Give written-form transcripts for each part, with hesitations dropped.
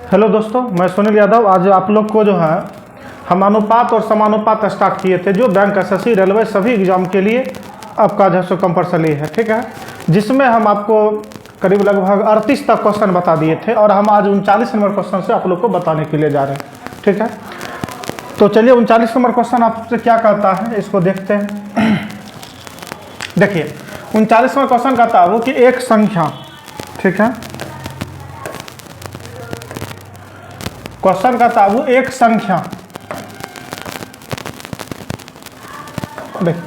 Hello दोस्तों, मैं सुनील यादव। आज आप लोग को जो है हम अनुपात और समानुपात स्टार्ट किए थे, जो बैंक एसएससी रेलवे सभी एग्जाम के लिए आपका जो है कंपलसरी है, ठीक है। जिसमें हम आपको करीब लगभग 38 तक क्वेश्चन बता दिए थे और हम आज 39 नंबर क्वेश्चन से आप लोग को बताने के लिए जा रहे हैं, ठीक है। तो चलिए 39 नंबर क्वेश्चन आपसे क्या कहता है इसको देखते हैं। देखिए 39 नंबर क्वेश्चन कहता है वो कि एक संख्या, ठीक है, क्वेश्चन कहता है वो एक संख्या, देखिए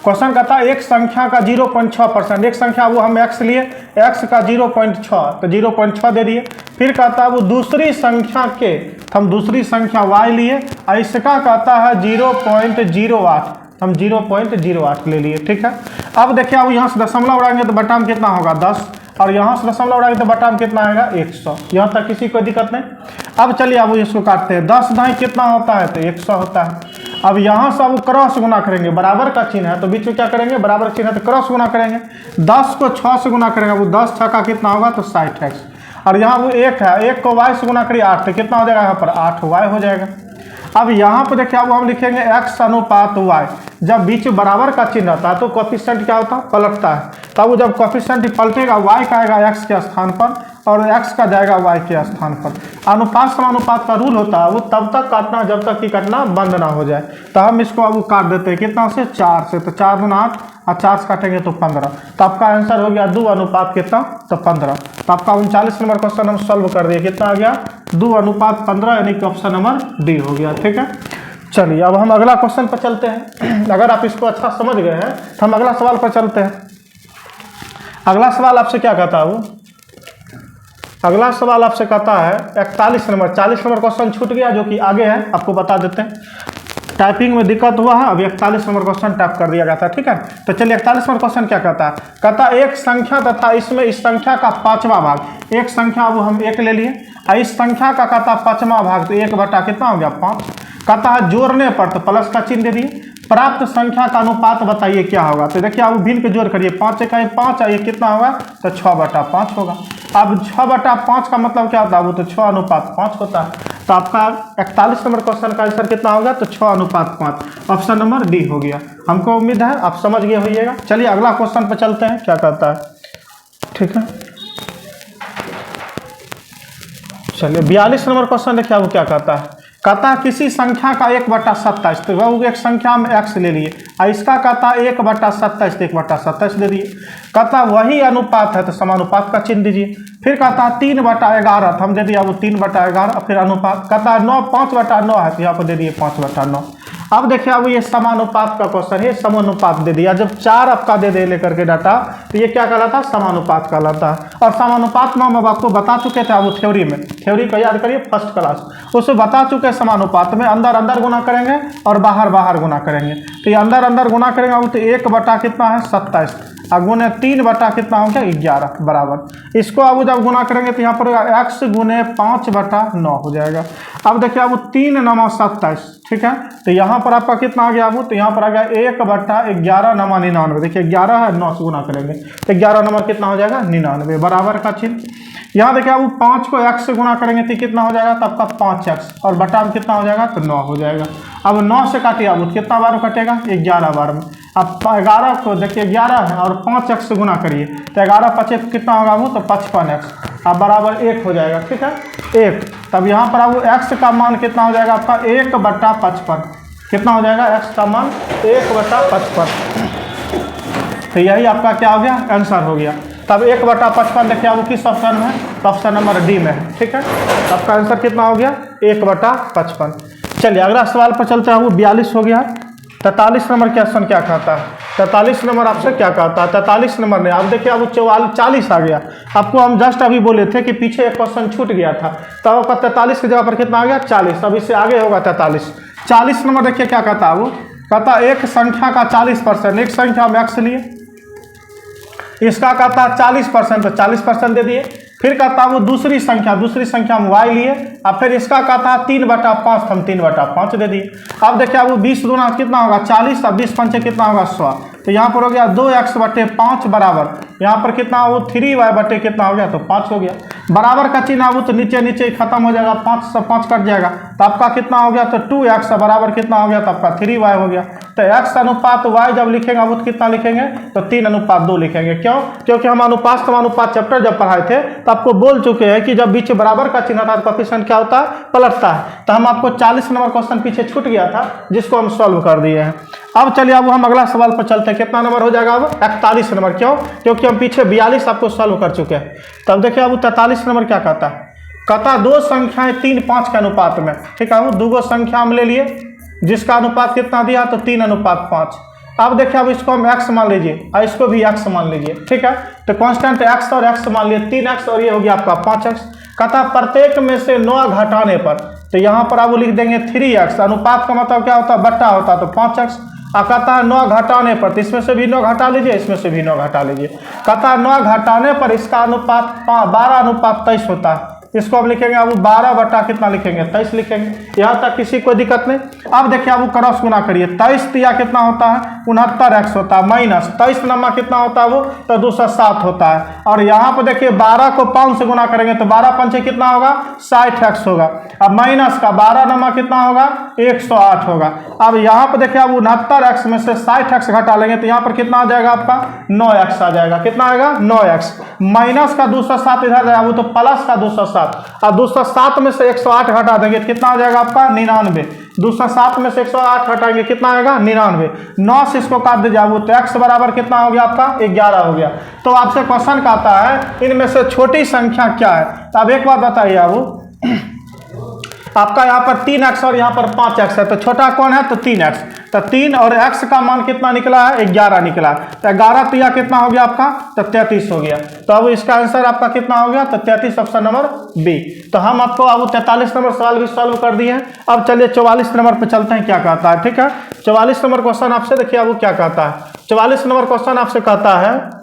क्वेश्चन कहता है एक संख्या का 0.6%, एक संख्या वो हम x लिए, x का 0.6 तो 0.6 दे दिए। फिर कहता है वो दूसरी संख्या के, हम दूसरी संख्या y लिए, इसका कहता है 0.08, हम 0.08 ले लिए, ठीक है। अब देखिए अब यहाँ से दशमलव उड़ाएंगे तो बटा में कितना होगा 10, और यहाँ से दशमलव उड़ाएंगे तो बटा में कितना आएगा 100। यहाँ तक किसी कोई दिक्कत नहीं। अब चलिए अब इसको काटते हैं। 10 ढाई कितना होता है तो 100 होता है। अब यहाँ से अब क्रॉस गुना करेंगे, बराबर का चिन्ह है तो बीच में क्या करेंगे, बराबर चिन्ह है तो क्रॉस गुना करेंगे। 10 को 6 से गुना करेंगे, वो 10 छक्का कितना होगा तो 60x। और यहाँ वो 1 है, 1 को y से गुना करिए 8 तो कितना हो जाएगा, यहाँ पर 8y हो जाएगा। अब यहाँ पर देखिए अब हम लिखेंगे x अनुपात y। जब बीच में बराबर का चिन्ह रहता है तो कोएफिशिएंट क्या होता है, पलटता है। तब वो जब कोएफिशिएंट पलटेगा y का आएगा x के स्थान पर और x का जाएगा y के स्थान पर। अनुपात समानुपात का रूल होता है वो तब तक काटना जब तक कि काटना बंद ना हो जाए। तो हम इसको अब काट देते हैं कितना से 4 से, तो 4 गुना 8 और 4 से काटेंगे तो 15। तो आपका आंसर हो गया 2 अनुपात कितना तो 15। तो आपका 39 नंबर क्वेश्चन हम सॉल्व कर दिए, कितना आ गया 2 अनुपात 15, यानी कि ऑप्शन नंबर डी हो गया, ठीक है। चलिए अब हम अगला क्वेश्चन पर चलते हैं। अगर आप इसको अच्छा समझ गए हैं तो हम अगला सवाल पर चलते हैं। अगला सवाल आपसे क्या कहता है वो, अगला सवाल आपसे कहता है 41 नंबर, 40 नंबर क्वेश्चन छूट गया जो कि आगे है, आपको बता देते हैं। टाइपिंग में दिक्कत हुआ है, अभी 41 नंबर क्वेश्चन टाइप कर दिया गया था, ठीक है। तो चलिए 41 नंबर क्वेश्चन क्या कहता है, कहता है एक संख्या तथा इसमें इस संख्या का 5वां भाग, एक संख्या वो हम 1 ले लिए और इस संख्या का कहता 5वां भाग तो 1 बटा कितना हो गया 5। कहता है जोड़ने पर तो प्लस का चिन्ह दे दिए, प्राप्त संख्या का अनुपात बताइए क्या होगा। तो देखिए अब भिन्न के जोड़ करिए, 5 1 5 और ये कितना होगा तो 6/5 होगा। अब 6/5 का मतलब क्या होता है, वो तो 6 अनुपात 5 होता है। तो आपका 41 नंबर क्वेश्चन का आंसर कितना होगा तो 6 अनुपात 5, ऑप्शन नंबर डी हो गया। हमको उम्मीद है आप समझ गए होइएगा। चलिए अगला क्वेश्चन पर चलते हैं, क्या कहता है, ठीक है। चलिए 42 नंबर क्वेश्चन देखिए वो क्या कहता है, कहता है किसी संख्या का 1/27, तो वह एक संख्या में x ले लिए और इसका कहता है 1/27 तो 1/27 दे दिए। कहता वही अनुपात है तो समानुपात का चिन्ह दीजिए। फिर कहता है 3/11 तो हम दे दिया वो 3/11, फिर अनुपात कहता है 9 5/9 है तो यहाँ पर दे दिए 5/9। अब देखिए अब ये समानुपात का क्वेश्चन है, समानुपात दे दिया। जब 4 आपका दे दे लेकर के डाटा तो ये क्या कहलाता है, समानुपात कहलाता है। और समानुपात में हम आपको बता चुके थे वो थ्योरी में, थ्योरी को याद करिए फर्स्ट क्लास, उसमें बता चुके समानुपात में अंदर अंदर गुना करेंगे और बाहर बाहर गुना करेंगे। तो ये अंदर अंदर गुना करेंगे वो तो 1 बटा कितना है 27 गुने 3 बटा कितना हो गया 11 बराबर। इसको अब जब गुना करेंगे तो यहाँ पर x गुने 5/9 हो जाएगा। अब देखिए अब 3 9 27, ठीक है। तो यहाँ पर आपका कितना आ गया, वो तो यहाँ पर आ गया 1/11 9 99। देखिए 11 है 9 से गुना करेंगे तो 11 नंबर कितना हो जाएगा 99, बराबर का चिन्ह। यहाँ देखिए अब 5 को x से गुना करेंगे तो कितना हो जाएगा, तो आपका 5x और बटा में कितना हो जाएगा तो 9 हो जाएगा। अब 9 से काटिए अब कितना बार कटेगा 11 बार में। अब 11 को देखिए 11 है और 5x से गुना करिए तो 11 5 कितना होगा वो तो 55x, अब बराबर 1 हो जाएगा, ठीक है 1। तब यहाँ पर अब x का मान कितना हो जाएगा आपका 1/55, कितना हो जाएगा x का मान 1/55। तो यही आपका क्या हो गया आंसर हो गया। तब 1/55 देखिए वो किस ऑप्शन में है, तो ऑप्शन नंबर डी में है, ठीक है। तो आपका आंसर कितना हो गया 1/55। चलिए अगला सवाल पर चलते हैं, वो 42 हो गया। 43 नंबर क्वेश्चन क्या कहता है, 43 नंबर आपसे क्या कहता है, 43 नंबर ने आप देखिए अब 40 आ गया। आपको हम जस्ट अभी बोले थे कि पीछे एक क्वेश्चन छूट गया था, तब आपका 43 की जगह पर कितना आ गया 40, अब इससे आगे होगा 43। 40 नंबर देखिए क्या कहता है वो, कहता एक संख्या का 40%, एक संख्या में x लिए, इसका कहता है 40% तो 40% दे दिए। फिर कहता वो दूसरी संख्या में y लिए और फिर इसका कहता है 3/5 हम 3/5 दे दिए। अब देखिए वो 20 गुना कितना होगा 40 और 20 पंचे कितना होगा 100, तो यहाँ पर हो गया 2x/5 बराबर यहाँ पर कितना वो 3y बटे कितना हो गया तो 5 हो गया। बराबर का चिन्ह आबू तो नीचे नीचे खत्म हो जाएगा, 5 से 5 कट जाएगा, तो आपका कितना हो गया, तो 2x बराबर कितना हो गया, तो आपका 3y हो गया। तो x अनुपात y जब लिखेंगे आबू तो कितना लिखेंगे, तो 3:2 लिखेंगे। क्यों? क्योंकि हम अनुपात समानुपात चैप्टर जब पढ़ाए थे तो आपको बोल चुके हैं कि जब बीच बराबर का चिन्ह था तो कोएफिशिएंट क्या होता है, पलटता है। तो हम आपको 40 नंबर क्वेश्चन पीछे छूट गया था जिसको हम सॉल्व कर दिए हैं। अब चलिए अब हम अगला सवाल पर चलते हैं। कितना नंबर हो जाएगा अब, 41 नंबर। क्यों? क्योंकि हम पीछे 42 आपको सॉल्व कर चुके हैं। तब देखिए अब 43 नंबर क्या कहता है, कहता दो संख्याएं 3:5 के अनुपात में। ठीक है, वो दो संख्या हम ले लिए जिसका अनुपात कितना दिया, तो 3:5। अब देखिए अब इसको हम x मान लीजिए और इसको भी x मान लीजिए। ठीक है, तो कांस्टेंट x और x मान लिए 3x और ये हो गया आपका 5x। कहता प्रत्येक में से 9 घटाने पर, तो यहाँ पर आप लिख देंगे 3x। अनुपात का मतलब क्या होता है, बट्टा होता है, तो 5x। कहता है 9 घटाने पर, तो इसमें से भी 9 घटा लीजिए, इसमें से भी 9 घटा लीजिए। कहता है 9 घटाने पर इसका अनुपात 12:23 होता है। इसको अब लिखेंगे अब 12 बटा कितना लिखेंगे, 23 लिखेंगे। यहाँ तक किसी कोई दिक्कत नहीं। अब देखिए अब क्रॉस गुना करिए, 23 तिया कितना होता है, 69x होता है, माइनस 23 नंबर कितना होता है वो, तो 207 होता है। और यहाँ पर देखिए 12 को 5 से गुना करेंगे तो 12 पंचे कितना होगा, 60x होगा। अब माइनस का 12 नंबर कितना होगा, 108 होगा। अब यहाँ पर देखिए अब 69x में से 60x घटा लेंगे तो यहाँ पर कितना आ जाएगा आपका, 9x आ जाएगा। कितना आएगा, 9x। माइनस का 207 इधर जाएगा वो, तो प्लस का 207। अब 207 में से 108 घटा देंगे तो कितना आ जाएगा आपका, 99। 207 में से 108 घटाएंगे कितना आएगा, 99। 9 से इसको काट दीजिए वो, तो x बराबर कितना हो गया आपका, 11 हो गया। तो आपसे क्वेश्चन कहता है इनमें से छोटी संख्या क्या है। तो अब एक बात बताइए आप, आपका यहाँ पर 3x और यहाँ पर 5x है, तो छोटा कौन है, तो 3x। तो 3 और x का मान कितना निकला है, 11 निकला। तो 11 तिया कितना हो गया आपका, तो 33 हो गया। तो अब इसका आंसर आपका कितना हो गया, तो 33, ऑप्शन नंबर बी। तो हम आपको अब 43 नंबर सवाल भी सॉल्व कर दिए हैं। अब चलिए 44 नंबर पे चलते हैं, क्या कहता है। ठीक है, 44 नंबर क्वेश्चन आपसे देखिए अब क्या कहता है। 44 नंबर क्वेश्चन आपसे कहता है,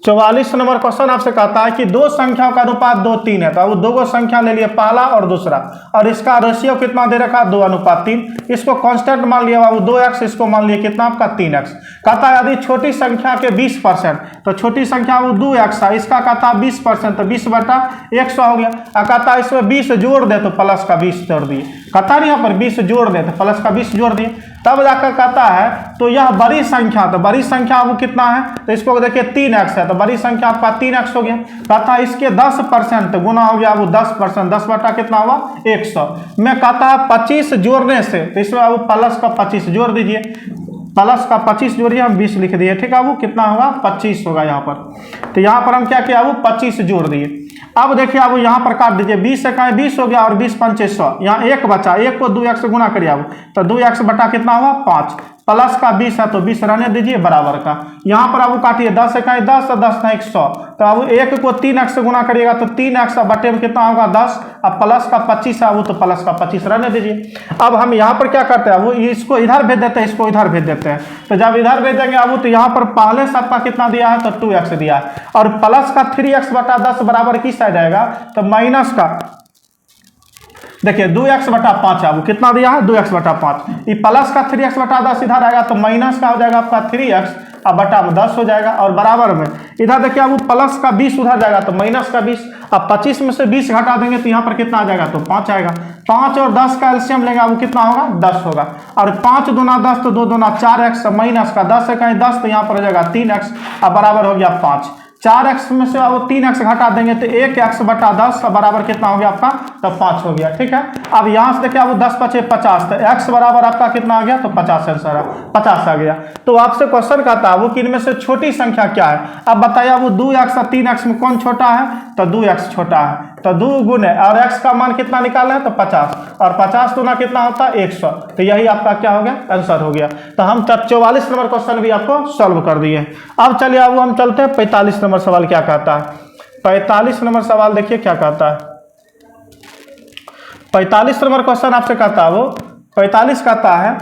44 नंबर क्वेश्चन आपसे कहता है कि दो संख्याओं का अनुपात 2:3 है। तो अब दो संख्या ले लिए, पहला और दूसरा, और इसका रेशियो कितना दे रखा है, 2:3। इसको कांस्टेंट मान लिया बाबू 2x, इसको मान लिया कितना आपका 3x। कहता है यदि छोटी संख्या के 20%, तो छोटी संख्या वो 2x है, इसका कहता है 20%, तो 20/100 हो गया। कहता है इसमें 20 जोड़ दे, तो प्लस का 20 जोड़ दिए। कहता है यहाँ पर 20 जोड़ दे, तो प्लस का 20 जोड़ दिए। तब जाकर कहता है तो यह बड़ी संख्या, तो बड़ी संख्या वो कितना है, तो इसको देखिए 3x है, तो बड़ी संख्या आपका 3x हो गया। कहता है इसके 10% गुना हो गया वो 10%, 10 बटा कितना हुआ, 100 में। कहता है 25 जोड़ने से, तो इसमें वो प्लस का 25 जोड़ दीजिए, प्लस का 25 जोड़िए, हम 20 लिख दिए। ठीक है, वो कितना होगा, 25 होगा यहाँ पर। तो यहाँ पर हम क्या किया, वो 25 जोड़ दिए। अब देखिए अब यहाँ पर काट दीजिए, 20 से कहें 20 हो गया और 20 पंचे 100, यहाँ 1 बचा, 1 को 2x से गुना करिए अब, तो 2x बटा कितना हुआ, 5। प्लस का 20 है तो 20 रहने दीजिए बराबर का। यहाँ पर अब काटिए, 10 से कहें 10 और 10 नहीं 100, तो अब 1 को 3x से गुना करिएगा तो 3x बटे में कितना होगा, 10। अब प्लस का 25 है वो, तो प्लस का 25 रहने दीजिए। अब हम यहाँ पर क्या करते हैं, वो इसको इधर भेज देते हैं, इसको इधर भेज देते हैं। तो जब इधर भेजेंगे अब तो यहाँ पर पहले से आपका कितना दिया है, तो 2x दिया है, और प्लस का 3x बटा 10 बराबर किस साइड आएगा, तो माइनस का देखिए 2x बटा 5 है, वो कितना दिया है, 2x बटा 5। ये प्लस का 3x बटा 10 इधर आएगा तो माइनस का हो जाएगा आपका 3x अब बटा 10 हो जाएगा, और बराबर में इधर देखिए अब प्लस का 20 उधर जाएगा तो माइनस का 20। अब 25 में से 20 घटा देंगे तो यहाँ पर कितना आ जाएगा, तो 5 आएगा। 5 और 10 का एलसीएम लेंगे वो कितना होगा, 10 होगा। और 5 दूना 10 तो 2 दूना 4x, माइनस का 10 से कहीं 10 तो यहाँ पर हो जाएगा 3x, अब बराबर हो गया 5। 4x में से अब 3x घटा देंगे तो 1x बटा 10 बराबर कितना हो गया आपका, तो 5 हो गया। ठीक है, अब यहाँ से देखिए अब 10 पचे 50, तो x बराबर आपका कितना आ गया, तो 50 आंसर है, 50 आ गया। तो आपसे क्वेश्चन कहता है वो कि इनमें से छोटी संख्या क्या है। अब बताइए वो 2x और 3x में कौन छोटा है, तो 2x छोटा है। तो 2 गुने और x का मान कितना निकालना है, तो 50, और 50 गुना कितना होता है, 100। तो यही आपका क्या हो गया, आंसर हो गया। तो हम 44 नंबर क्वेश्चन भी आपको सॉल्व कर दिए। अब चलिए अब हम चलते हैं 45 नंबर सवाल क्या कहता है। 45 नंबर सवाल देखिए क्या कहता है। 45 नंबर क्वेश्चन आपसे कहता है वो 45 कहता है,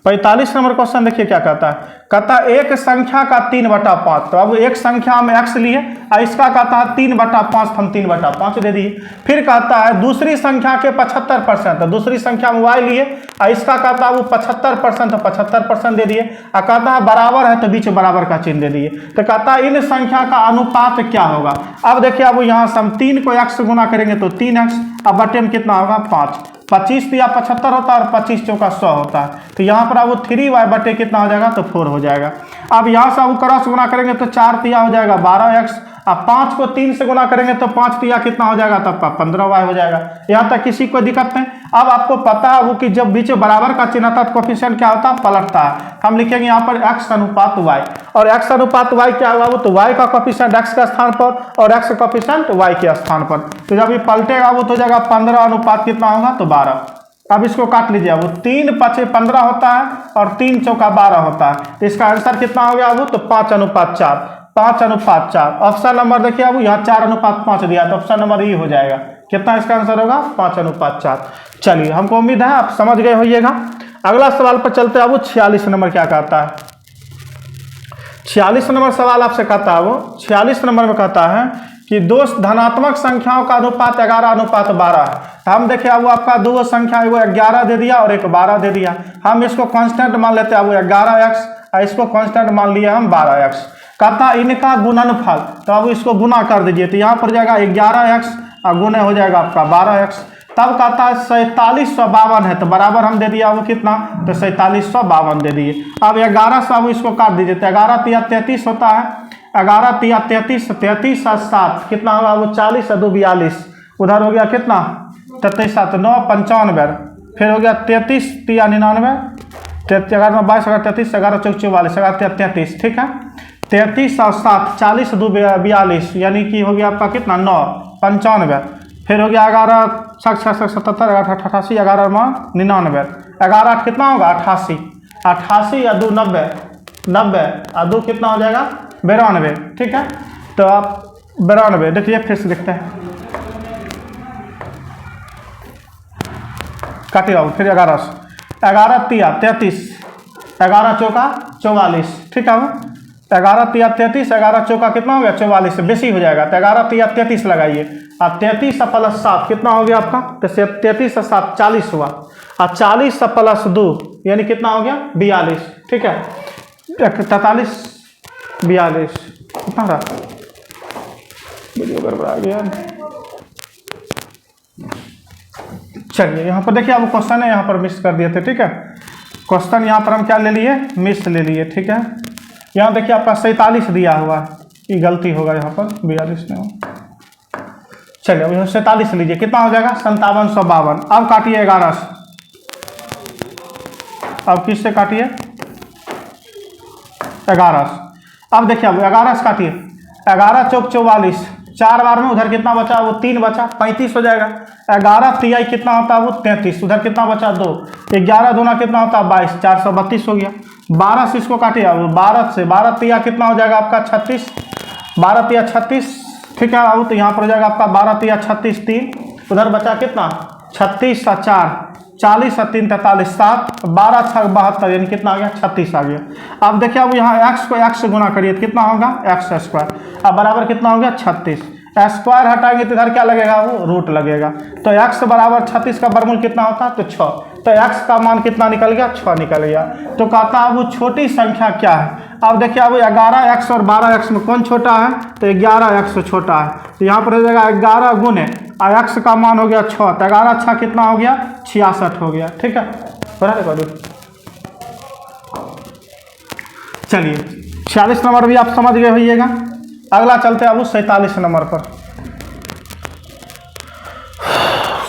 पैंतालीस नंबर क्वेश्चन देखिए क्या कहता है। कहता है एक संख्या का 3/5। तो अब एक संख्या हम x लिए और इसका कहता है 3/5, हम 3/5 दे दिए। फिर कहता है दूसरी संख्या के 75%, दूसरी संख्या में y लिए और इसका कहता है वो 75%, तो 75% दे दिए। और कहता है बराबर है तो बीच बराबर का चिन्ह दे दिए। तो कहता है इन संख्या का अनुपात क्या होगा। अब देखिए अब यहाँ से हम 3 को x से गुना करेंगे तो 3x, अब बटे में कितना होगा 5, 25 या 75 होता है और 25 चौका 100 होता है। तो यहाँ पर अब 3y बटे कितना हो जाएगा तो 4 हो जाएगा। अब यहाँ से अब क्रॉस गुना करेंगे तो 4 तिया हो जाएगा 12x, अब 5 को 3 से गुना करेंगे तो 5 तिया कितना हो जाएगा तब का 15y हो जाएगा। यहाँ तक किसी को दिक्कत नहीं। अब आपको पता है वो कि जब बीच बराबर का चिन्ह आता है तो कोफिशिएंट क्या होता है पलटता है। हम लिखेंगे यहाँ पर x अनुपात y, और x अनुपात y क्या होगा वो तो y का कोफिशिएंट x के स्थान पर और x का कोफिशिएंट y के स्थान पर। तो जब ये पलटेगा वो तो हो जाएगा 15 अनुपात कितना होगा तो 12। अब इसको काट लीजिए, वो 3 5 15 होता है और 3 चौका 12 होता है। तो इसका आंसर कितना हो गया वो तो 5:4, 5:4। ऑप्शन नंबर देखिए अब यहाँ 4:5 दिया तो ऑप्शन नंबर ई हो जाएगा। कितना इसका आंसर होगा 5:4। चलिए हमको उम्मीद है आप समझ गए होइएगा। अगला सवाल पर चलते हैं। वो 46 नंबर क्या कहता है। 46 नंबर सवाल आपसे कहता है, वो 46 नंबर में कहता है कि दो धनात्मक संख्याओं का अनुपात 11:12 है। हम देखिए वो आपका दो संख्या वो 11 दे दिया और एक 12 दे दिया। हम इसको कांस्टेंट मान लेते हैं, वो 11x और इसको कांस्टेंट मान लिया हम 12x। कहता इनका गुणनफल, तो अब इसको गुना कर दीजिए तो यहाँ पर जाएगा 11x और गुणे हो जाएगा आपका 12x। तब कहता है 4752 है, तो बराबर हम दे दिया वो कितना तो 4752 दे दिए। अब 11 से अब इसको काट दीजिए तो 11 तिया 33 होता है, 11 तिया 33, 33 और 7 कितना होगा वो 40 और 2 42। उधर हो गया कितना 33 7 9 95, फिर हो गया 33 तिया 99, 11 22 33 11 चौक 44 11 33, ठीक है 33 और 7 40 2 42, यानी कि हो गया आपका कितना 9 95। फिर हो गया 11 77 88 11 99, 11 कितना होगा 88, 88 या 2 90, 90 और 2 कितना हो जाएगा 92, ठीक है। तो आप 92 देखिए फिर से देखते हैं, काटिए बाबू। फिर 11 तिया 33, 11 चौका 44, ठीक है। 11 तिया 33, 11 चौका कितना हो गया 44 से बेसी हो जाएगा तो 11 तिया 33 लगाइए। अब 33 प्लस 7 कितना हो गया आपका तो 33 और 7 40 हुआ, और 40 प्लस 2 यानी कितना हो गया 42, ठीक है 43 42 कितना रहा, वीडियो गड़बड़ा गया। चलिए यहाँ पर देखिए अब क्वेश्चन है यहाँ पर मिस कर दिए थे, ठीक है। क्वेश्चन यहाँ पर हम क्या ले लिए मिस ले लिए, ठीक है। यहाँ देखिए आपका 47 दिया हुआ है, ये गलती होगा यहाँ पर 42 में हो। चलिए अब 47 लीजिए कितना हो जाएगा 5752। अब काटिए 11 से, अब किससे काटिए 11 से। अब देखिए अब 11 से काटिए, 11 चौक 44, 4 बार में उधर कितना बचा वो 3 बचा 35 हो जाएगा। 11 तिहाई कितना होता है वो 33, उधर कितना बचा 2, 11 दूना कितना होता है 22, 432 हो गया। 12 से इसको काटिए, अब 12 से 12 तिया कितना हो जाएगा आपका 36, 12 तिया 36, ठीक है। अब तो यहाँ पर हो जाएगा आपका 12 तिया 36 3, उधर बचा कितना 36 और 4 40 और 3 43 7, 12 6 72 यानी कितना आ गया 36 आ गया। अब देखिए अब यहाँ x को x से गुना करिए तो कितना होगा x स्क्वायर, अब बराबर कितना हो गया 36। स्क्वायर हटाएंगे तो इधर क्या लगेगा वो रूट लगेगा, तो x बराबर 36 का वर्गमूल कितना होता है तो 6, तो x का मान कितना निकल गया 6 निकल गया। तो कहता है वो छोटी संख्या क्या है। अब देखिए अब 11x और 12x में कौन छोटा है तो 11x से छोटा है, तो यहाँ पर हो जाएगा 11 गुने x का मान हो गया 6, तो 11 6 कितना हो गया 66 हो गया, ठीक है। चलिए 46 नंबर भी आप समझ गए होइएगा। अगला चलते हैं अब 47 नंबर पर।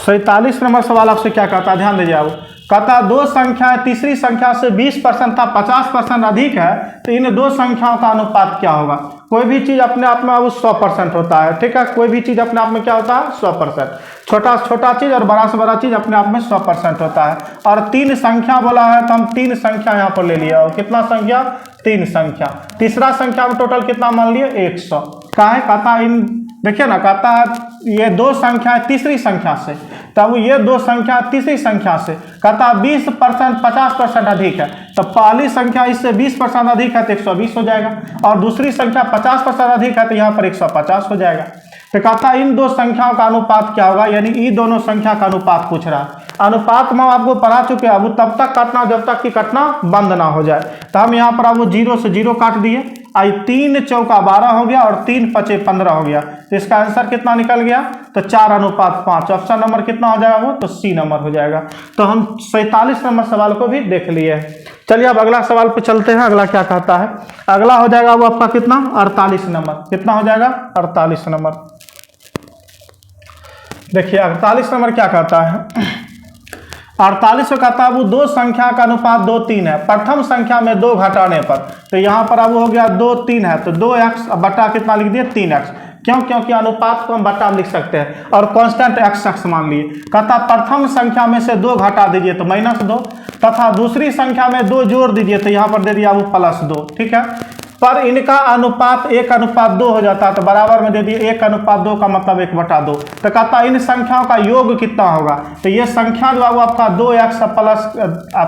47 नंबर सवाल आपसे क्या कहता है, ध्यान दीजिए। अब कहता है दो संख्याएं तीसरी संख्या से 20% था 50% अधिक है, तो इन दो संख्याओं का अनुपात क्या होगा। कोई भी चीज़ अपने आप में अब 100% होता है, ठीक है। कोई भी चीज़ अपने आप में क्या होता है 100%, छोटा से छोटा चीज़ और बड़ा से बड़ा चीज़ अपने आप में 100% होता है। और 3 संख्या बोला है तो हम 3 संख्या यहाँ पर ले लिया, और कितना संख्या 3 संख्या। तीसरा संख्या में टोटल कितना मान लिए 100 का है। कहता इन देखिए ना, कहता है ये दो संख्या है तीसरी संख्या से, तब ये दो संख्या तीसरी संख्या से कहता 20% 50% अधिक है, तो पहली संख्या इससे 20% अधिक है तो 120 हो जाएगा, और दूसरी संख्या 50% अधिक है तो यहाँ पर 150 हो जाएगा। तो कहता इन दो संख्याओं का अनुपात क्या होगा, यानी ये दोनों संख्या का अनुपात पूछ रहा है। अनुपात में आपको पढ़ा चुके हैं, अब तब तक काटना जब तक कि काटना बंद ना हो जाए। तो हम यहाँ पर अब 0 से 0 काट दिए, आई 3 चौका 12 हो गया और 3 पचे 15 हो गया। तो इसका आंसर कितना निकल गया, तो 4:5। ऑप्शन नंबर कितना हो जाएगा वो, तो सी नंबर हो जाएगा। तो हम 47 नंबर सवाल को भी देख लिए। चलिए अब अगला सवाल पे चलते हैं। अगला क्या कहता है, अगला हो जाएगा वो आपका कितना, 48 नंबर। कितना हो जाएगा, 48 नंबर। देखिए 48 नंबर क्या कहता है, 48 में कहता है वो दो संख्या का अनुपात 2 3 है प्रथम संख्या में 2 घटाने पर। तो यहाँ पर अब हो गया 2 3 है तो 2x बटा कितना लिख दिए, 3x। क्यों, क्योंकि अनुपात को हम बटा लिख सकते हैं और कांस्टेंट x मान लिए। कहता प्रथम संख्या में से 2 घटा दीजिए तो -2, तथा दूसरी संख्या में 2 जोड़ दीजिए तो यहाँ पर दे दिया वो +2। ठीक है, पर इनका अनुपात 1:2 हो जाता है, तो बराबर में दे दिए 1:2 का मतलब 1/2। तो कहता इन संख्याओं का योग कितना होगा, तो ये संख्या जो है वो आपका 2x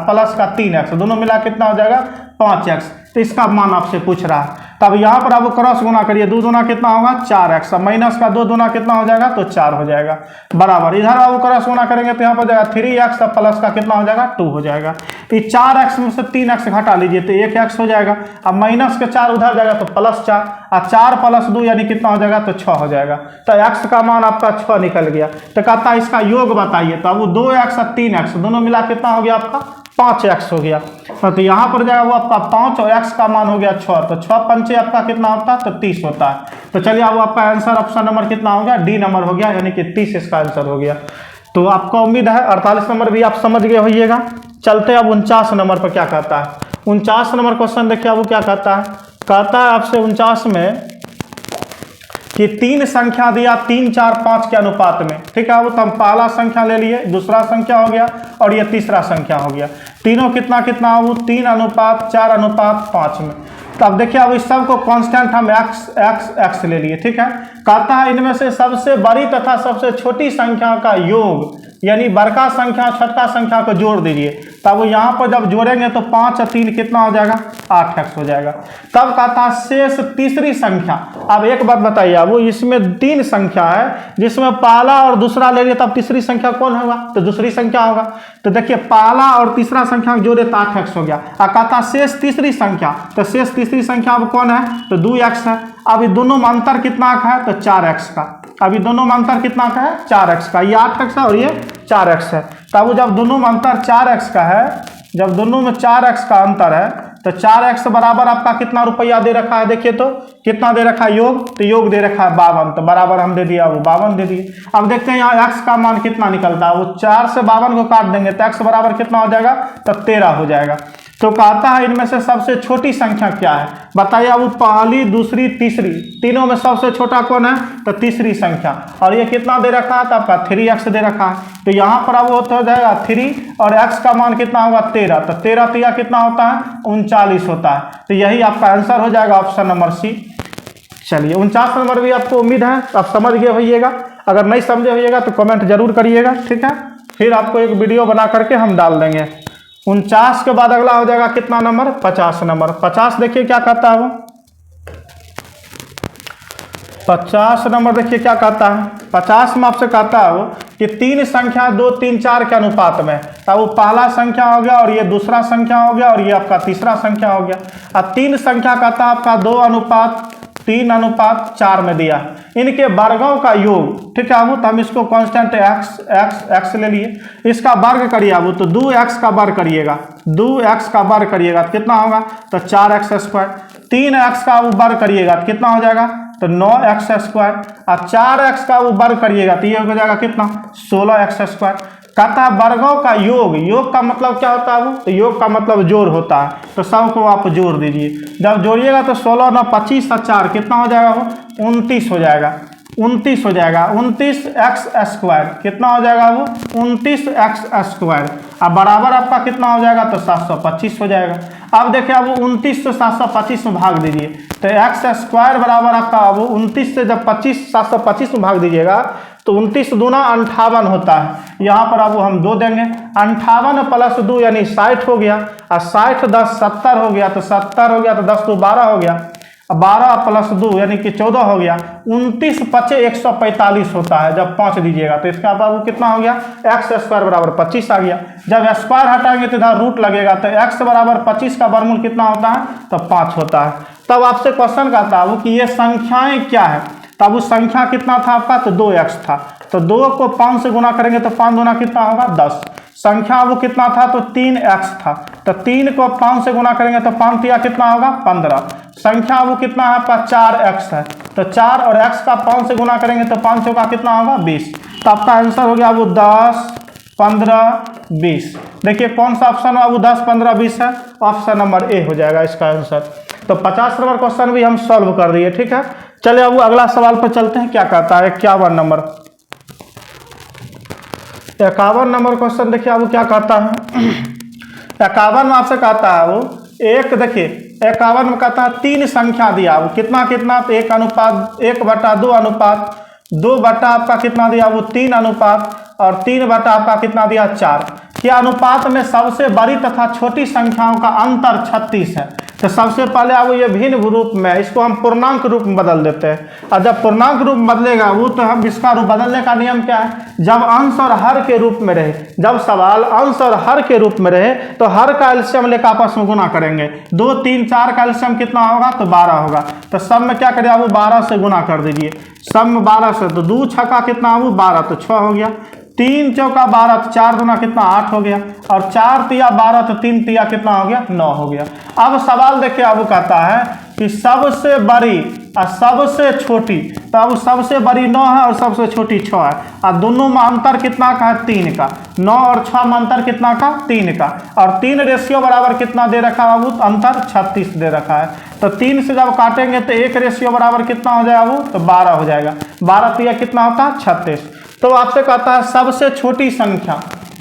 प्लस का 3x दोनों मिला कितना हो जाएगा, 5x। तो इसका मान आपसे पूछ रहा है। तब यहाँ पर आप क्रॉस गुना करिए, 2 दूना कितना होगा, 4x, माइनस का 2 दूना कितना हो जाएगा, तो 4 हो जाएगा, बराबर। इधर आप क्रॉस गुना करेंगे तो यहाँ पर जाएगा 3x प्लस का कितना हो जाएगा, 2 हो जाएगा। तो 4x में से 3x घटा लीजिए तो 1x हो जाएगा। अब माइनस के 4 उधर जाएगा तो +4, और 4 + 2 यानी कितना हो जाएगा, तो 6 हो जाएगा। तो x का मान आपका 6 निकल गया। तो कहता है इसका योग बताइए, तो अब वो 2x और 3x दोनों मिला कितना हो गया आपका, 5x हो गया। तो यहाँ पर जाएगा वो आपका 5 और x का मान हो गया 6, तो 6 पंचे आपका कितना होता है, तो 30 होता है। तो चलिए अब आपका आंसर ऑप्शन नंबर कितना हो गया, डी नंबर हो गया, यानी कि 30 इसका आंसर हो गया। तो आपको उम्मीद है 48 नंबर भी आप समझ गए होइएगा। चलते अब 49 नंबर पर क्या कहता है। 49 नंबर क्वेश्चन देखिए वो क्या कहता है, कहता है आपसे 49 में कि 3 संख्या दिया 3 4 5 के अनुपात में। ठीक है, वो तो हम पहला संख्या ले लिए, दूसरा संख्या हो गया और ये तीसरा संख्या हो गया। तीनों कितना कितना वो 3:4:5 में। तो अब देखिए अब इस सब को कांस्टेंट हम x ले लिए। ठीक है, कहता है इनमें से सबसे बड़ी तथा सबसे छोटी संख्या का योग, यानी बड़का संख्या छोटा संख्या को जोड़ दीजिए। तब वो यहाँ पर जब जोड़ेंगे तो 5 और 3 कितना हो जाएगा, 8x हो जाएगा। तब कहता है शेष तीसरी संख्या। अब एक बात बताइए, वो इसमें 3 संख्या है जिसमें पहला और दूसरा ले लिए, तब तीसरी संख्या कौन होगा, तो दूसरी संख्या होगा। तो देखिए पहला और तीसरा संख्या जोड़े तो 8x हो गया। और कहता शेष तीसरी संख्या, तो शेष तीसरी संख्या अब कौन है, तो 2x है। अब दोनों में अंतर कितना का है, तो 4x का। अभी दोनों में अंतर कितना का है, 4x का। ये 8x है और ये 4x है। तब जब दोनों में अंतर 4x का है, जब दोनों में 4x का अंतर है, तो 4x बराबर आपका कितना रुपया दे रखा है, देखिए तो कितना दे रखा है, योग। तो योग दे रखा है 52, तो बराबर हम दे दिया वो 52 दे दिए। अब देखते हैं यहाँ x का मान कितना निकलता है। वो 4 से 52 को काट देंगे तो x बराबर कितना हो जाएगा, तो 13 हो जाएगा। तो कहता है इनमें से सबसे छोटी संख्या क्या है, बताइए। अब पहली दूसरी तीसरी तीनों में सबसे छोटा कौन है, तो तीसरी संख्या। और ये कितना दे रखा है, तो आपका 3x दे रखा है। तो यहाँ पर अब वो हो जाएगा 3 और x का मान कितना होगा, 13। तो 13 3 कितना होता है, 39 होता है। तो यही आपका आंसर हो जाएगा ऑप्शन नंबर सी। चलिए 49 नंबर भी आपको उम्मीद है आप समझ गए होइएगा। अगर नहीं समझे होइएगा तो कमेंट जरूर करिएगा। ठीक है, फिर आपको एक वीडियो बना करके हम डाल देंगे। 49 के बाद अगला हो जाएगा कितना नंबर, 50 नंबर। 50 देखिए क्या कहता है वो, 50 नंबर देखिए क्या कहता है। 50 में आपसे कहता है वो कि 3 संख्या 2 3 4 के अनुपात में। तब वो पहला संख्या हो गया और ये दूसरा संख्या हो गया और ये आपका तीसरा संख्या हो गया। अब 3 संख्या कहता है आपका 2:3:4 में दिया, इनके वर्गों का योग। ठीक है, वो तो हम इसको कांस्टेंट x ले लिए, इसका वर्ग करिए वो, तो 2x का वर्ग करिएगा, 2x का वर्ग करिएगा तो कितना होगा, तो 4x²। 3x का वो वर्ग करिएगा तो कितना हो जाएगा, तो 9x²। और 4x का वो वर्ग करिएगा तो ये हो जाएगा कितना, 16x²। कहता है वर्गों का योग, योग का मतलब क्या होता है वो, तो योग का मतलब जोड़ होता है। तो सब को आप जोड़ दीजिए, जब जोड़िएगा तो 16 9 25 और 4 कितना हो जाएगा वो, 29 हो जाएगा। 29 हो जाएगा। 29x², कितना हो जाएगा वो 29x²। अब बराबर आपका कितना हो जाएगा, तो 725 हो जाएगा। अब देखिए अब 29 से 725 में भाग दीजिए, तो x² बराबर आपका अब 29 से जब 725 में भाग दीजिएगा तो 29 दूना 58 होता है। यहाँ पर अब हम 2 देंगे, 58 + 2 यानी 60 हो गया, और 60 10 70 हो गया, तो 70 हो गया, तो 10 2 12 हो गया, 12 + 2 यानी कि 14 हो गया। 29 × 5 = 145 होता है जब 5 दीजिएगा, तो इसका बाबू कितना हो गया, x² बराबर 25 आ गया। जब स्क्वायर हटाएंगे तो इधर रूट लगेगा, तो x बराबर 25 का वर्गमूल कितना होता है, तो 5 होता है। तब आपसे क्वेश्चन कहता है कि ये संख्याएं क्या है, तब उस संख्या कितना था आपका, तो 2x था, तो 2 को 5 से गुना करेंगे तो 5 दूना कितना होगा 10। संख्या वो कितना था, तो 3x था, तो 3 को 5 से गुना करेंगे तो 5 तिया कितना होगा 15। संख्या वो कितना है आपका 4x है, तो 4 और x का 5 से गुना करेंगे तो 5 चौका कितना होगा 20। तो आपका आंसर हो गया वो 10 15 20। देखिए कौन सा ऑप्शन है वो 10 15 20 है, ऑप्शन नंबर ए हो जाएगा इसका आंसर। तो 50 नंबर क्वेश्चन भी हम सॉल्व कर दिए, ठीक है। चलिए अब अगला सवाल पर चलते हैं, क्या कहता है 51 नंबर। 51 नंबर क्वेश्चन देखिए अब क्या कहता है। 51 में आपसे कहता है वो एक, देखिए 51 में कहता है 3 संख्या दिया, वो कितना कितना, तो 1/2 अनुपात 2 बटा आपका कितना दिया वो 3 अनुपात, और 3 बटा आपका कितना दिया 4। क्या अनुपात में सबसे बड़ी तथा छोटी संख्याओं का अंतर 36 है। तो सबसे पहले अब ये भिन्न रूप में, इसको हम पूर्णांक रूप में बदल देते हैं, और जब पूर्णांक रूप में बदलेगा वो, तो हम इसका रूप बदलने का नियम क्या है, जब अंश और हर के रूप में रहे, जब सवाल अंश और हर के रूप में रहे तो हर का एलसीएम लेकर आपस में गुना करेंगे। 2 3 4 का एलसीएम कितना होगा, तो 12 होगा, तो सब में क्या करें वो 12 से गुना कर दीजिए, सब में 12 से, तो 2 छक्का कितना वो 12, तो 6 हो गया, 3 चौका 12, तो 4 दूना कितना 8 हो गया, और 4 तिया 12, तो 3 तिया कितना हो गया 9 हो गया। अब सवाल देखिए अब कहता है कि सबसे बड़ी और सबसे छोटी, तो अब सबसे बड़ी 9 है और सबसे छोटी 6 है, और दोनों में अंतर कितना का है 3 का, 9 और 6 में अंतर कितना का 3 का, और 3 रेशियो बराबर कितना दे रखा है वो, अंतर 36 दे रखा है। तो 3 से जब काटेंगे तो 1 रेशियो बराबर कितना हो जाएगा वो, तो 12 हो जाएगा, 12 तिया कितना होता है 36। तो आपसे कहता है सबसे छोटी संख्या,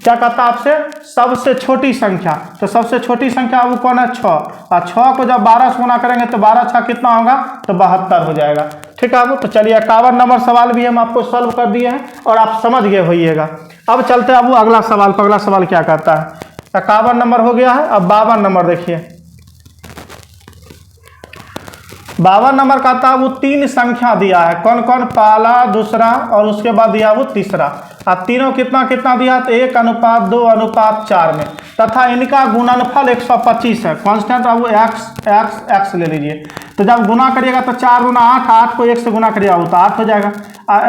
क्या कहता है आपसे, सबसे छोटी संख्या, तो सबसे छोटी संख्या वो कौन है 6, और 6 को जब 12 से गुना करेंगे तो 12 6 कितना होगा, तो 72 हो जाएगा, ठीक है। तो चलिए 51 नंबर सवाल भी हम आपको सॉल्व कर दिए हैं और आप समझ गए होइएगा। अब चलते हैं अब अगला सवाल पर। अगला सवाल क्या कहता है, 51 नंबर हो गया है। अब 52 नंबर देखिए, 52 नंबर कहता है वो 3 संख्या दिया है, कौन कौन, पहला दूसरा और उसके बाद दिया वो तीसरा, और तीनों कितना कितना दिया, तो 1:2:4 में, तथा इनका गुणनफल 125 है। कांस्टेंट अब वो x ले लीजिए, तो जब गुना करिएगा तो 4 गुना 8, 8 को 1 से गुना करिएगा वो तो 8 हो जाएगा,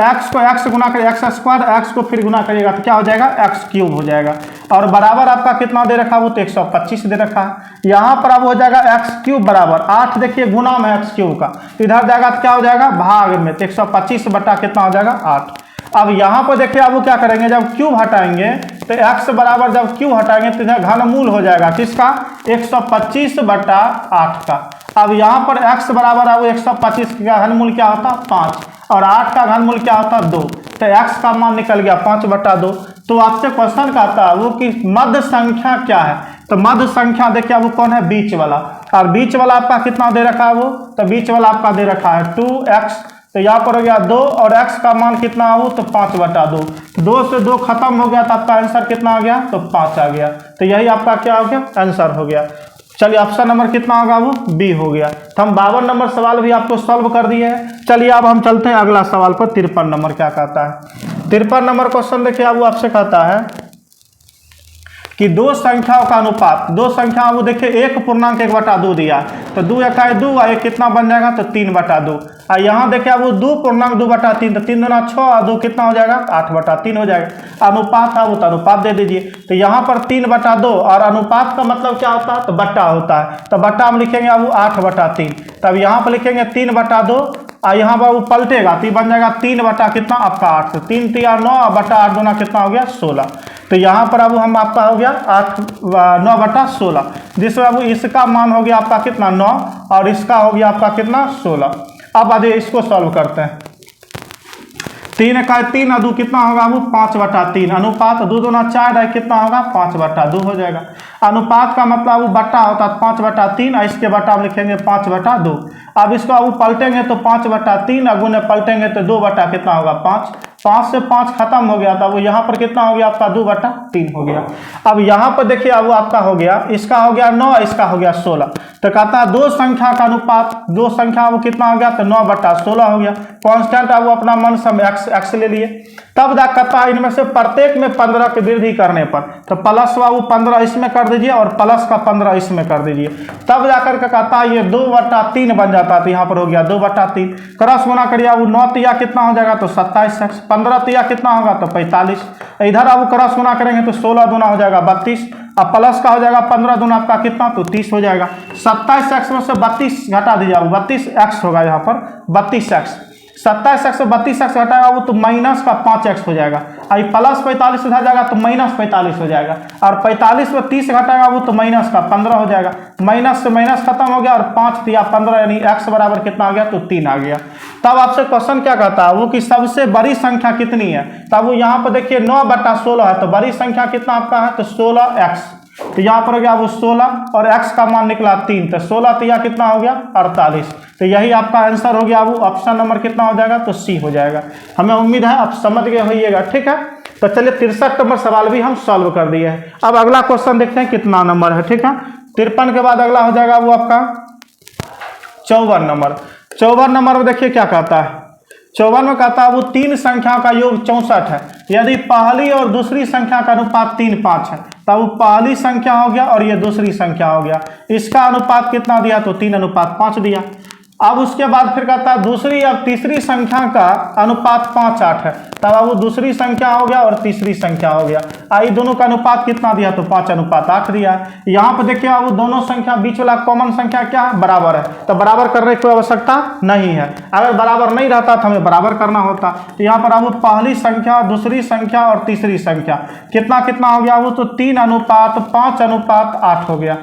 x को x से गुना करिए x², x को फिर गुना करिएगा तो क्या हो जाएगा x³ हो जाएगा, और बराबर आपका कितना दे रखा वो, तो 125 दे रखा है। यहाँ पर अब हो जाएगा x³ बराबर 8, देखिए गुना में x³ का, इधर जाएगा तो क्या हो जाएगा भाग में, तो 125 बटा कितना हो जाएगा 8। अब यहाँ पर देखिए अब वो क्या करेंगे, जब क्यूब हटाएंगे तो x बराबर जब क्यूब हटाएंगे तो इधर घनमूल हो जाएगा किसका, 125 बटा 8 का। अब यहाँ पर x बराबर अब 125 का घनमूल क्या होता 5, और 8 का घनमूल क्या होता 2, तो x का मान निकल गया 5/2। तो आपसे क्वेश्चन का आता है वो कि मध्य संख्या क्या है, तो मध्य संख्या देखिए वो कौन है, बीच वाला, और बीच वाला आपका कितना दे रखा है वो, तो बीच वाला आपका दे रखा है 2x, तो यहाँ पर हो गया 2, और x का मान कितना हो तो 5/2, 2 से 2 खत्म हो गया, तो आपका आंसर कितना आ गया, तो 5 आ गया। तो यही आपका क्या हो गया, आंसर हो गया। चलिए ऑप्शन नंबर कितना होगा वो, बी हो गया। तो हम 52 नंबर सवाल भी आपको सॉल्व कर दिए हैं। चलिए अब हम चलते हैं अगला सवाल पर, 53 नंबर क्या कहता है। 53 नंबर क्वेश्चन देखिए अब वो आपसे कहता है कि 2 संख्याओं का अनुपात, 2 संख्या वो देखिए 1.1/2 दिया, तो 2 × 1 2, और 1 कितना बन जाएगा, तो 3/2, और यहाँ देखिए वो 2.2/3, तो 3 दूना 6, और 2 कितना हो जाएगा 8/3 हो जाएगा। अनुपात है वो तो अनुपात दे दीजिए, तो यहाँ पर 3/2, और अनुपात का मतलब क्या होता है, तो बट्टा होता है, तो बट्टा हम लिखेंगे वो 8/3, तब यहाँ पर लिखेंगे 3/2, और यहाँ पर वो पलटेगा तो बन जाएगा 3 बटा कितना आपका 8, तो 3 तिया 9 बटा 8 दूना कितना हो गया 16। तो यहाँ पर अब हम आपका हो गया 9/16, जिसमें अब इसका मान हो गया आपका कितना 9, और इसका हो गया आपका कितना 16। अब आगे इसको सॉल्व करते हैं। 3 का 3 और 2 कितना होगा वो 5/3 अनुपात 2 दूना 4 है कितना होगा 5/2 हो जाएगा। अनुपात का मतलब वो बट्टा होता है 5/3 और इसके बट्टा हम लिखेंगे 5/2। अब इसको अब पलटेंगे तो 5/3 और गुने पलटेंगे तो 2 बटा कितना होगा 5। 5 से 5 खत्म हो गया था वो यहाँ पर कितना हो गया आपका 2/3 हो गया। अब यहाँ पर देखिए अब वो आपका हो गया, इसका हो गया 9, इसका हो गया 16। तो कहता है दो संख्या का अनुपात, दो संख्या वो कितना हो गया तो 9/16 हो गया। कांस्टेंट अब वो अपना मन सब x ले लिए। तब जा कहता है इनमें से प्रत्येक में 15 की वृद्धि करने पर, तो प्लस वो 15 इसमें कर दीजिए और प्लस का 15 इसमें कर दीजिए। तब जाकर के कहता है ये 2/3 बन जाता है। तो यहाँ पर हो गया 2/3। क्रॉस गुना करिए वो 9 तिया कितना हो जाएगा तो 27x, 15 तिया कितना होगा तो 45। इधर अब क्रॉस गुना करेंगे तो 16 दूना हो जाएगा 32। अब प्लस का हो जाएगा 15 दूना आपका कितना तो 30 हो जाएगा। 27x में से 32 घटा दीजिए, 32x होगा यहाँ पर 32x। 27x से 32x हटाएगा वो तो माइनस का 5x हो जाएगा। आई प्लस 45 इधर जाएगा तो माइनस 45 हो जाएगा। और 45 में 30 घटाएगा वो तो माइनस का 15 हो जाएगा। माइनस से माइनस खत्म हो गया और 5 दिया 15 यानी x बराबर कितना आ गया तो 3 आ गया। तब आपसे क्वेश्चन क्या कहता है वो कि सबसे बड़ी संख्या कितनी है। तब वो यहाँ पर देखिए 9/16 है, तो बड़ी संख्या कितना आपका है तो 16x। तो यहाँ पर हो गया वो 16 और x का मान निकला 3, तो 16 तिया कितना हो गया 48। तो यही आपका आंसर हो गया। वो ऑप्शन नंबर कितना हो जाएगा तो सी हो जाएगा। हमें उम्मीद है आप समझ गए होइएगा, ठीक है। तो चलिए 63 नंबर सवाल भी हम सॉल्व कर दिए हैं। अब अगला क्वेश्चन देखते हैं कितना नंबर है, ठीक है। 53 के बाद अगला हो जाएगा वो आपका 54 नंबर। 54 नंबर में देखिए क्या कहता है। 54 में कहता है वो तीन संख्या का योग 64 है, यदि पहली और दूसरी संख्या का अनुपात 3:5 है, तब वो पहली संख्या हो गया और ये दूसरी संख्या हो गया। इसका अनुपात कितना दिया तो 3:5 दिया। अब उसके बाद फिर कहता है दूसरी अब तीसरी संख्या का अनुपात 5:8 है, तब अब वो दूसरी संख्या हो गया और तीसरी संख्या हो गया। आई दोनों का अनुपात कितना दिया तो 5:8 दिया है। यहाँ पर देखिए अब वो दोनों संख्या बीच वाला कॉमन संख्या क्या है बराबर है, तो बराबर करने की कोई आवश्यकता नहीं है। अगर बराबर नहीं रहता तो हमें बराबर करना होता। तो यहाँ पर अब वो पहली संख्या दूसरी संख्या और तीसरी संख्या कितना कितना हो गया वो तो 3:5:8 हो गया,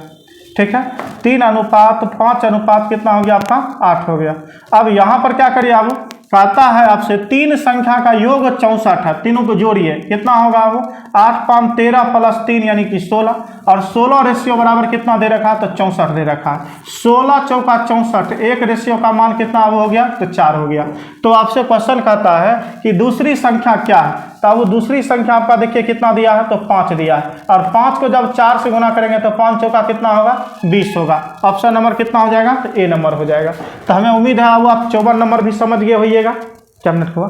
ठीक है। 3:5 कितना हो गया आपका 8 हो गया। अब यहाँ पर क्या करिए अब कहता है आपसे तीन संख्या का योग 64 है, तीनों को जोड़िए कितना होगा वो 8×5 13 + 3 यानी कि 16 और 16 रेशियो बराबर कितना दे रखा है तो 64 दे रखा है। 16 चौका 64, एक रेशियो का मान कितना हो गया तो 4 हो गया। तो आपसे क्वेश्चन कहता है कि दूसरी संख्या क्या है, तो वो दूसरी संख्या आपका देखिए कितना दिया है तो 5 दिया है और 5 को जब 4 से गुना करेंगे तो 5 चौका कितना होगा 20 होगा। ऑप्शन नंबर कितना हो जाएगा तो ए नंबर हो जाएगा। तो हमें उम्मीद है वो आप 54 नंबर भी समझ गए होइएगा। क्या मिनट हुआ।